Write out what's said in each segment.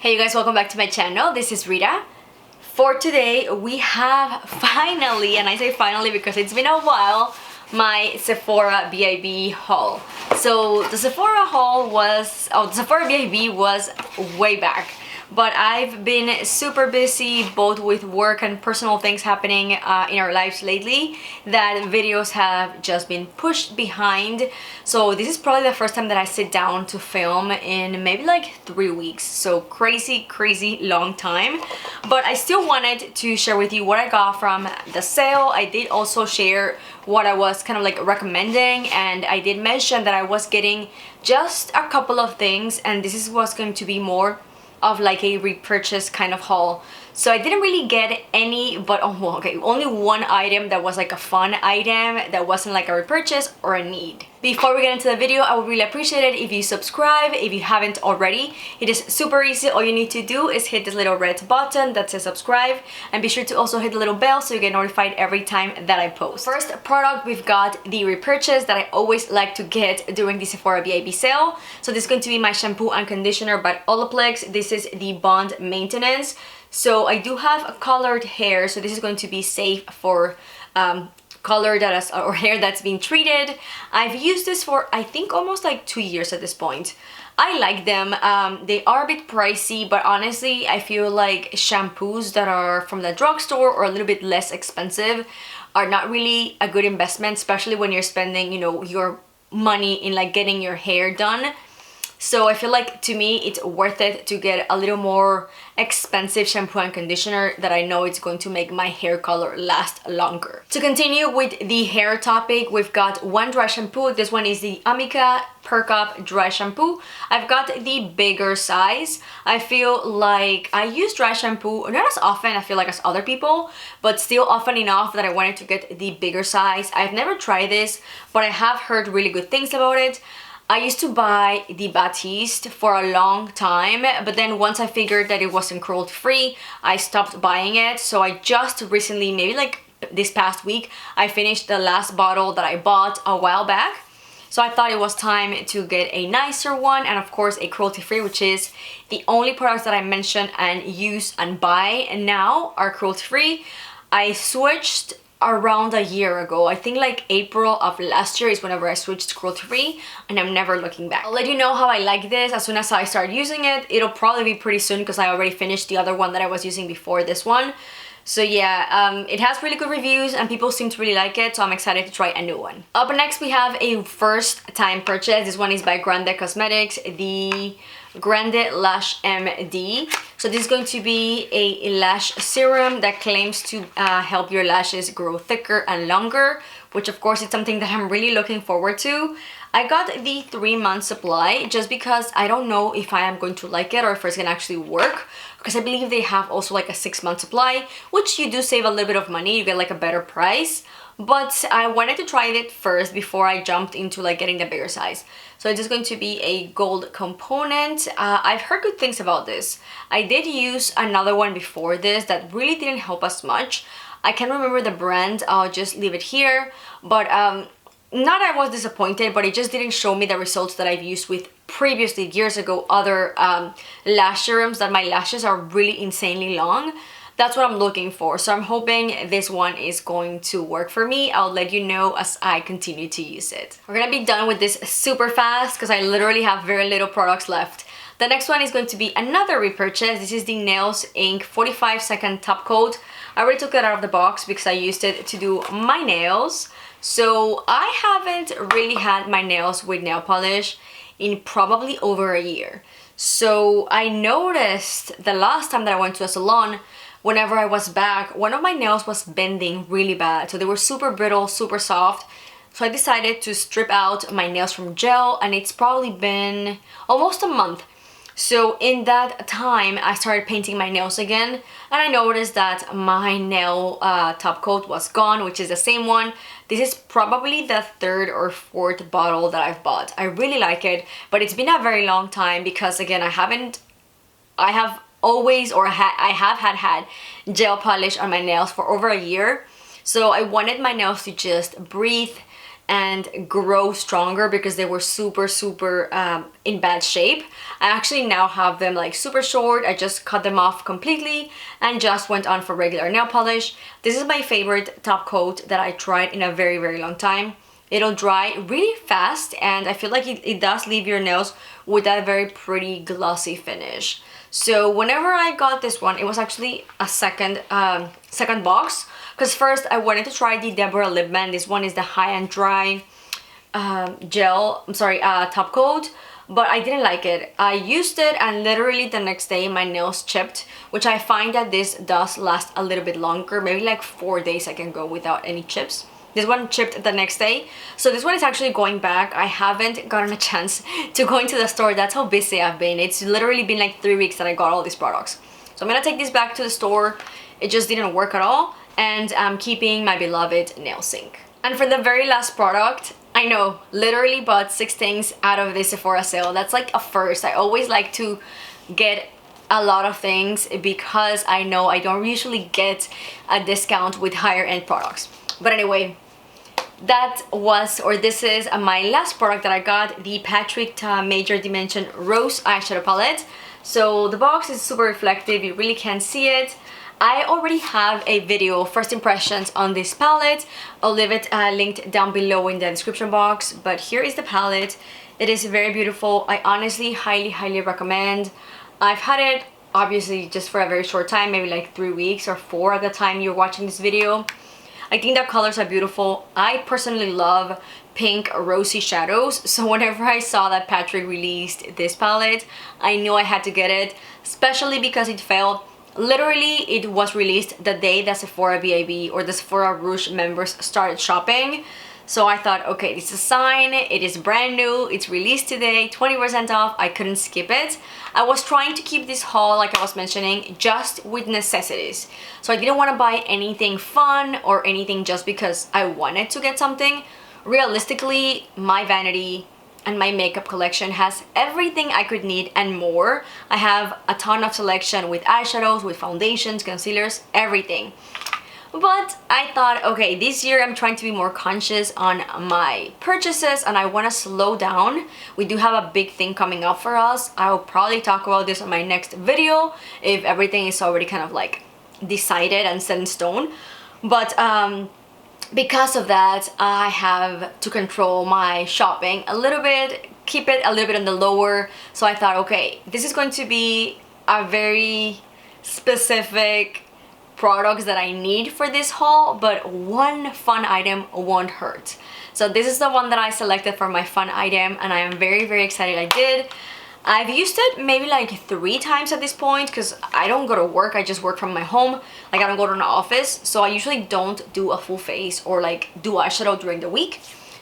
Hey you guys, welcome back to my channel. This is Rita. For today we have finally, and I say finally because it's been a while, my Sephora BIB haul. So the Sephora BIB was way back, but I've been super busy both with work and personal things happening in our lives lately that videos have just been pushed behind. So this is probably the first time that I sit down to film in maybe like 3 weeks. So crazy long time. But I still wanted to share with you what I got from the sale. I did also share what I was kind of like recommending, and I did mention that I was getting just a couple of things, and this was going to be more of like a repurchase kind of haul. So I didn't really get any, but only one item that was like a fun item that wasn't like a repurchase or a need. Before we get into the video, I would really appreciate it if you subscribe if you haven't already. It is super easy. All you need to do is hit this little red button that says subscribe, and be sure to also hit the little bell so you get notified every time that I post. First product, we've got the repurchase that I always like to get during the Sephora BIB sale. So this is going to be my shampoo and conditioner by Olaplex. This is the Bond Maintenance. So I do have colored hair, so this is going to be safe for color that is, or hair that's been treated. I've used this for I think almost like 2 years at this point. I like them. They are a bit pricey, but honestly I feel like shampoos that are from the drugstore or a little bit less expensive are not really a good investment, especially when you're spending, you know, your money in like getting your hair done. So I feel like to me it's worth it to get a little more expensive shampoo and conditioner that I know it's going to make my hair color last longer. To continue with the hair topic, we've got one dry shampoo. This one is the Amica Perk Up Dry Shampoo. I've got the bigger size. I feel like I use dry shampoo not as often, I feel like, as other people, but still often enough that I wanted to get the bigger size. I've never tried this, but I have heard really good things about it. I used to buy the Batiste for a long time, but then once I figured that it wasn't cruelty-free, I stopped buying it. So I just recently, maybe like this past week, I finished the last bottle that I bought a while back. So I thought it was time to get a nicer one, and of course a cruelty-free, which is the only products that I mention and use and buy now are cruelty-free. I switched around a year ago. I think like April of last year is whenever I switched to cruelty-free, and I'm never looking back. I'll let you know how I like this as soon as I start using it. It'll probably be pretty soon because I already finished the other one that I was using before this one. So yeah, it has really good reviews and people seem to really like it, so I'm excited to try a new one. Up next we have a first time purchase. This one is by Grande Cosmetics, the Grande Lash MD. So this is going to be a lash serum that claims to help your lashes grow thicker and longer, which of course is something that I'm really looking forward to. I got the 3-month supply just because I don't know if I am going to like it or if it's gonna actually work, because I believe they have also like a 6-month supply, which you do save a little bit of money, you get like a better price. But I wanted to try it first before I jumped into like getting the bigger size. So it is going to be a gold component. I've heard good things about this. I did use another one before this that really didn't help us much. I can't remember the brand, I'll just leave it here. But not that I was disappointed, but it just didn't show me the results that I've used with previously, years ago, other lash serums that my lashes are really insanely long. That's what I'm looking for, so I'm hoping this one is going to work for me. I'll let you know as I continue to use it. We're gonna be done with this super fast because I literally have very little products left. The next one is going to be another repurchase. This is the Nails Inc 45-second top coat. I already took it out of the box because I used it to do my nails. So I haven't really had my nails with nail polish in probably over a year. So I noticed the last time that I went to a salon, whenever I was back, one of my nails was bending really bad. So they were super brittle, super soft. So I decided to strip out my nails from gel, and it's probably been almost a month. So in that time, I started painting my nails again, and I noticed that my nail top coat was gone, which is the same one. This is probably the 3rd or 4th bottle that I've bought. I really like it, but it's been a very long time because, again, I have had gel polish on my nails for over a year. So I wanted my nails to just breathe and grow stronger because they were super in bad shape. I actually now have them like super short. I just cut them off completely and just went on for regular nail polish. This is my favorite top coat that I tried in a very long time. It'll dry really fast, and I feel like it does leave your nails with that very pretty glossy finish. So whenever I got this one, it was actually a second box, because first I wanted to try the Deborah Lip Balm. This one is the High and Dry top coat, but I didn't like it. I used it and literally the next day my nails chipped, which I find that this does last a little bit longer. Maybe like 4 days I can go without any chips. This one chipped the next day, so this one is actually going back. I haven't gotten a chance to go into the store. That's how busy I've been. It's literally been like 3 weeks that I got all these products. So I'm gonna take this back to the store. It just didn't work at all, and I'm keeping my beloved nail sink. And for the very last product, I know, literally bought 6 things out of this Sephora sale. That's like a first. I always like to get a lot of things because I know I don't usually get a discount with higher end products. But anyway, this is my last product that I got, the Patrick Ta Major Dimension Rose Eyeshadow Palette. So the box is super reflective, you really can't see it. I already have a video, first impressions on this palette. I'll leave it linked down below in the description box, but here is the palette. It is very beautiful. I honestly highly recommend. I've had it obviously just for a very short time, maybe like 3 weeks or 4 at the time you're watching this video. I think the colors are beautiful. I personally love pink rosy shadows, so whenever I saw that Patrick released this palette, I knew I had to get it, especially because it felt literally it was released the day that Sephora BIB or the Sephora Rouge members started shopping. So I thought, okay, this is a sign, it is brand new, it's released today, 20% off, I couldn't skip it. I was trying to keep this haul, like I was mentioning, just with necessities. So I didn't want to buy anything fun or anything just because I wanted to get something. Realistically, my vanity and my makeup collection has everything I could need and more. I have a ton of selection with eyeshadows, with foundations, concealers, everything. But I thought, okay, this year I'm trying to be more conscious on my purchases and I want to slow down. We do have a big thing coming up for us. I'll probably talk about this on my next video if everything is already kind of like decided and set in stone. But because of that, I have to control my shopping a little bit, keep it a little bit on the lower. So I thought, okay, this is going to be a very specific products that I need for this haul, but one fun item won't hurt. So this is the one that I selected for my fun item and I am very excited I did. I've used it maybe like 3 times at this point because I don't go to work, I just work from my home. Like I don't go to an office, so I usually don't do a full face or like do eyeshadow during the week.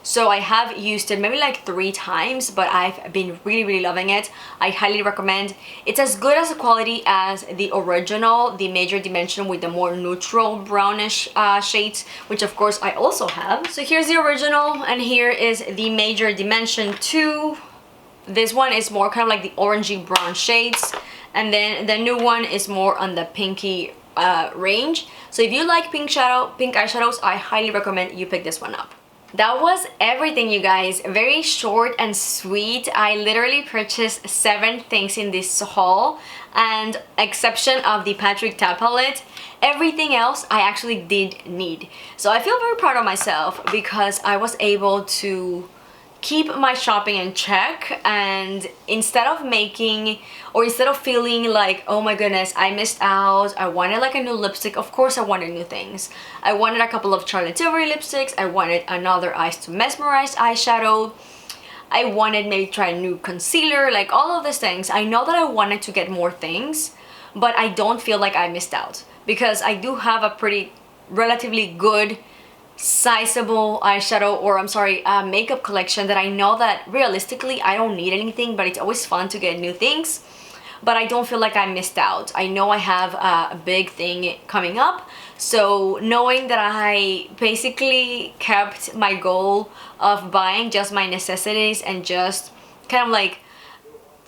So I have used it maybe like 3 times, but I've been really loving it. I highly recommend. It's as good as a quality as the original, the Major Dimension with the more neutral brownish shades, which of course I also have. So here's the original and here is the Major Dimension 2. This one is more kind of like the orangey brown shades, and then the new one is more on the pinky range. So if you like pink eyeshadows, I highly recommend you pick this one up. That was everything, you guys. Very short and sweet. I literally purchased 7 things in this haul, and exception of the Patrick Ta palette, everything else I actually did need. So I feel very proud of myself because I was able to keep my shopping in check, and instead of feeling like, oh my goodness, I missed out, I wanted like a new lipstick. Of course I wanted new things. I wanted a couple of Charlotte Tilbury lipsticks, I wanted another Eyes to Mesmerize eyeshadow, I wanted maybe try a new concealer, like all of these things. I know that I wanted to get more things, but I don't feel like I missed out because I do have a pretty relatively good sizable eyeshadow, or I'm sorry, makeup collection that I know that realistically I don't need anything, but it's always fun to get new things. But I don't feel like I missed out. I know I have a big thing coming up, so knowing that I basically kept my goal of buying just my necessities and just kind of like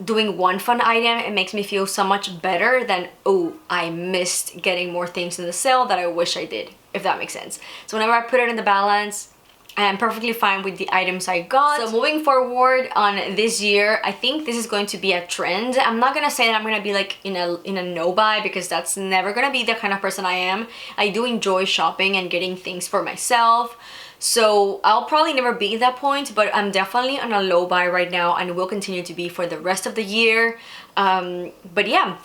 doing one fun item, it makes me feel so much better than, oh, I missed getting more things in the sale that I wish I did, if that makes sense. So whenever I put it in the balance, I am perfectly fine with the items I got. So moving forward on this year, I think this is going to be a trend. I'm not gonna say that I'm gonna be like in a no buy, because that's never gonna be the kind of person I am. I do enjoy shopping and getting things for myself. So I'll probably never be at that point, but I'm definitely on a low buy right now and will continue to be for the rest of the year. But yeah,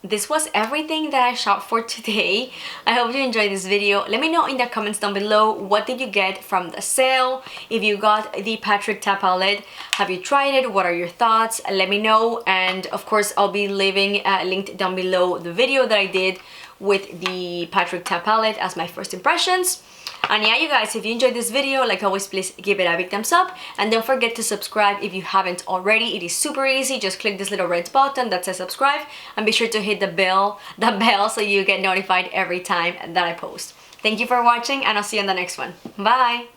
this was everything that I shopped for today. I hope you enjoyed this video. Let me know in the comments down below, what did you get from the sale? If you got the Patrick Ta palette, have you tried it? What are your thoughts? Let me know. And of course, I'll be leaving linked down below the video that I did with the Patrick Ta palette as my first impressions. And yeah, you guys, if you enjoyed this video, like always, please give it a big thumbs up, and don't forget to subscribe if you haven't already. It is super easy. Just click this little red button that says subscribe, and be sure to hit the bell so you get notified every time that I post. Thank you for watching, and I'll see you in the next one. Bye!